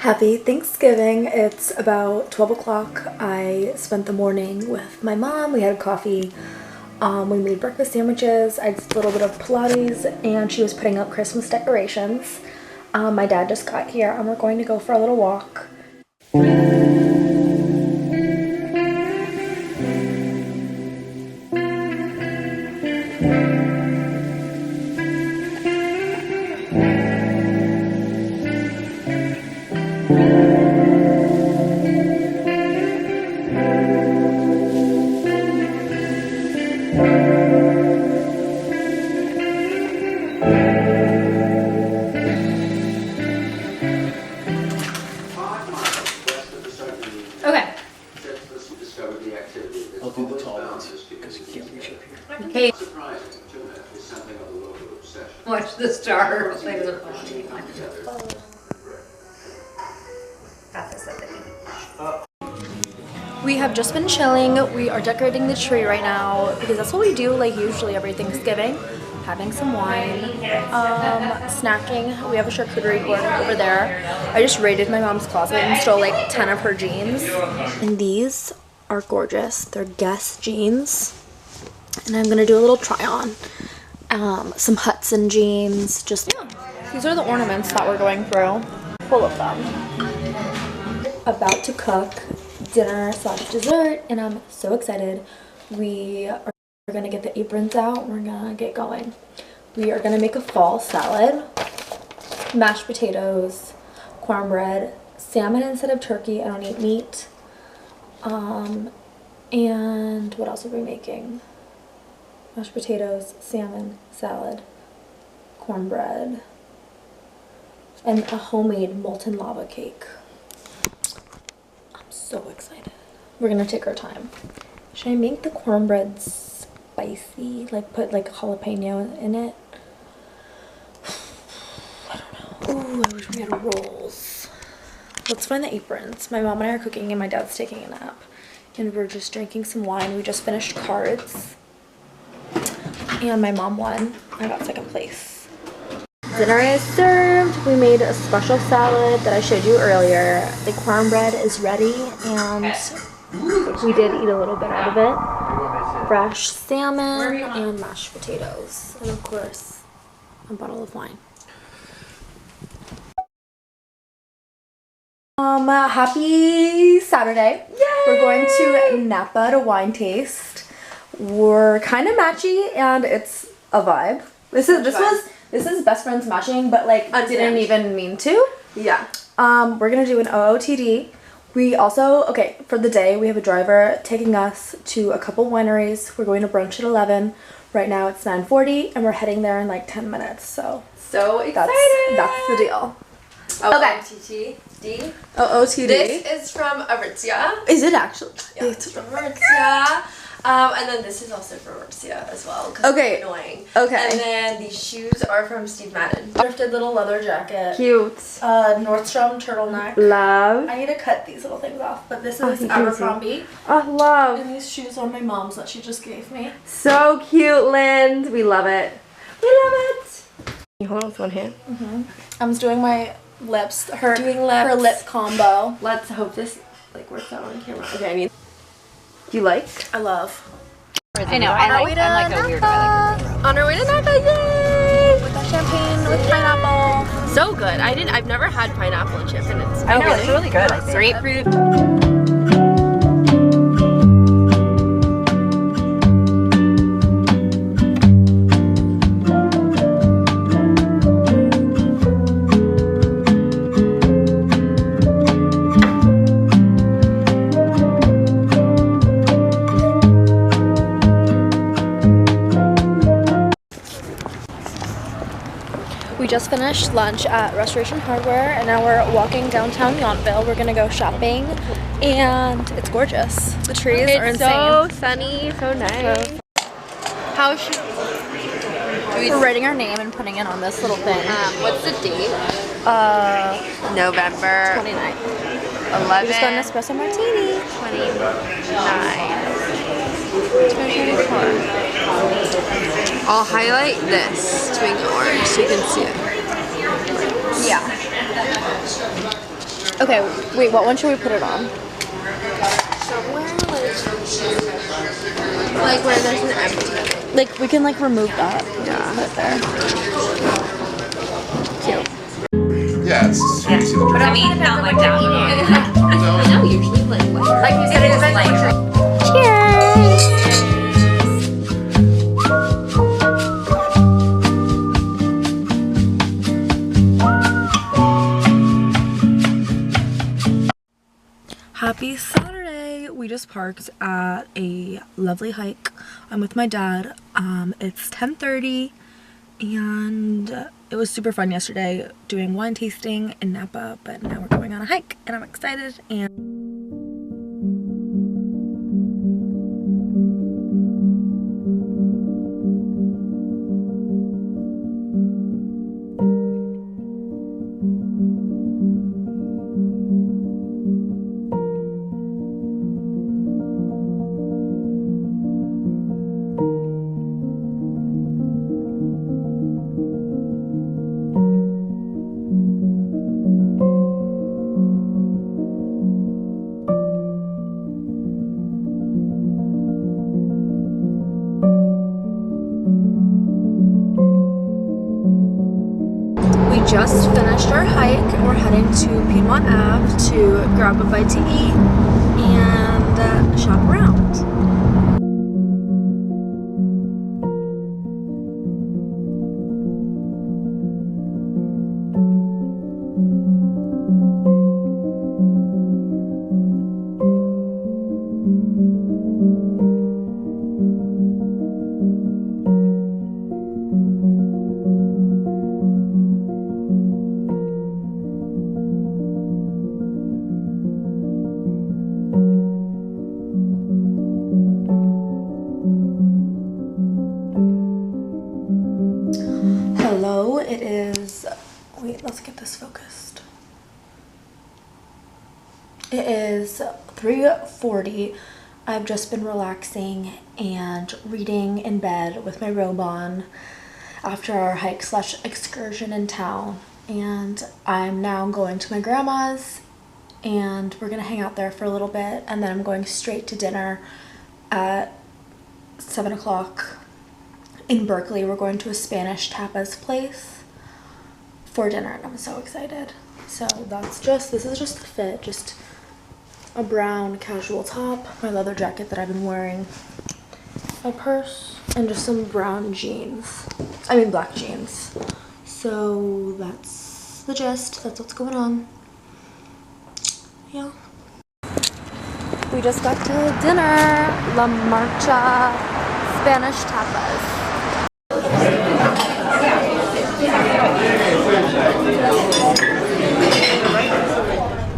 Happy Thanksgiving. It's about 12 o'clock. I spent the morning with my mom. We had coffee. We made breakfast sandwiches. I did a little bit of Pilates and she was putting up Christmas decorations. My dad just got here and we're going to go for a little walk. I'll do the tall ones because you can't reach up here. Hey, watch the stars. We have just been chilling. We are decorating the tree right now because that's what we do like usually every Thanksgiving. Having some wine, snacking. We have a charcuterie board over there. I just raided my mom's closet and stole like 10 of her jeans. And these are gorgeous. They're Guess jeans. And I'm gonna do a little try on. Some Hudson jeans. Just these are the ornaments that we're going through. Full of them. About to cook dinner / dessert, and I'm so excited. We're gonna get the aprons out. We're gonna get going. We are gonna make a fall salad, mashed potatoes, cornbread, salmon instead of turkey. I don't eat meat. And what else are we making? Mashed potatoes, salmon, salad, cornbread, and a homemade molten lava cake. I'm so excited. We're gonna take our time. Should I make the cornbread spicy? Like put like jalapeno in it? I don't know. Ooh, I wish we had rolls. Let's find the aprons. My mom and I are cooking and my dad's taking a nap. And we're just drinking some wine. We just finished cards. And my mom won. I got second place. Dinner is served. We made a special salad that I showed you earlier. The cornbread is ready and we did eat a little bit out of it. Fresh salmon and mashed potatoes. And of course, a bottle of wine. Happy Saturday. Yay! We're going to Napa to wine taste. We're kind of matchy and it's a vibe. This is best friends matching, but like didn't even mean to. Yeah. We're gonna do an OOTD. We also, okay, for the day we have a driver taking us to a couple wineries. We're going to brunch at 11. Right now it's 9:40 and we're heading there in like 10 minutes. So excited. That's the deal. OOTD. OOTD. This is from Aritzia. Is it actually? Yeah, it's from Aritzia. And then this is also from Aritzia as well. Okay. It's annoying. Okay. And then these shoes are from Steve Madden. Thrifted little leather jacket. Cute. Nordstrom turtleneck. Love. I need to cut these little things off, but this is Abercrombie. Oh, love. And these shoes are my mom's that she just gave me. So cute, Lind. We love it. We love it. You hold on with one hand. I'm just doing my lips. Her lip combo. Let's hope this like works out on camera. Okay, I mean, do you like? I love. I know. I'm like a weirdo. On our way to Napa, yay! With the champagne with pineapple. So good. I've never had pineapple and champagne. I know, it's really good. Grapefruit. We just finished lunch at Restoration Hardware and now we're walking downtown Yountville. We're gonna go shopping and it's gorgeous. The trees are insane. So sunny, so nice. How should We're writing our name and putting it on this little thing. what's the date? November 29th. 11. We just got an espresso martini. 29. I'll highlight this to make it orange so you can see it. Yeah. Okay, wait, what one should we put it on? Like where there's an empty. Like, we can like remove that. Yeah. Put it there. Cute. Yeah, it's you can see the But I mean, not like that. no. Usually like you said, it's like. Happy Saturday! We just parked at a lovely hike. I'm with my dad. It's 10:30 and it was super fun yesterday doing wine tasting in Napa, but now we're going on a hike and I'm excited. And we just finished our hike and we're heading to Piedmont Ave to grab a bite to eat and shop around. Hello, it is, wait, let's get this focused. It is 3:40. I've just been relaxing and reading in bed with my robe on after our hike / excursion in town. And I'm now going to my grandma's and we're gonna hang out there for a little bit and then I'm going straight to dinner at 7 o'clock. In Berkeley, we're going to a Spanish tapas place for dinner and I'm so excited. So this is just the fit, just a brown casual top, my leather jacket that I've been wearing, my purse, and just some brown jeans. I mean black jeans. So that's the gist, that's what's going on. Yeah. We just got to dinner, La Marcha Spanish tapas.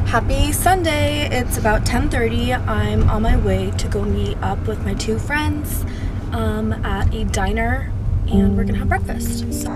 Happy Sunday! It's about 10:30. I'm on my way to go meet up with my two friends at a diner and we're gonna have breakfast. So.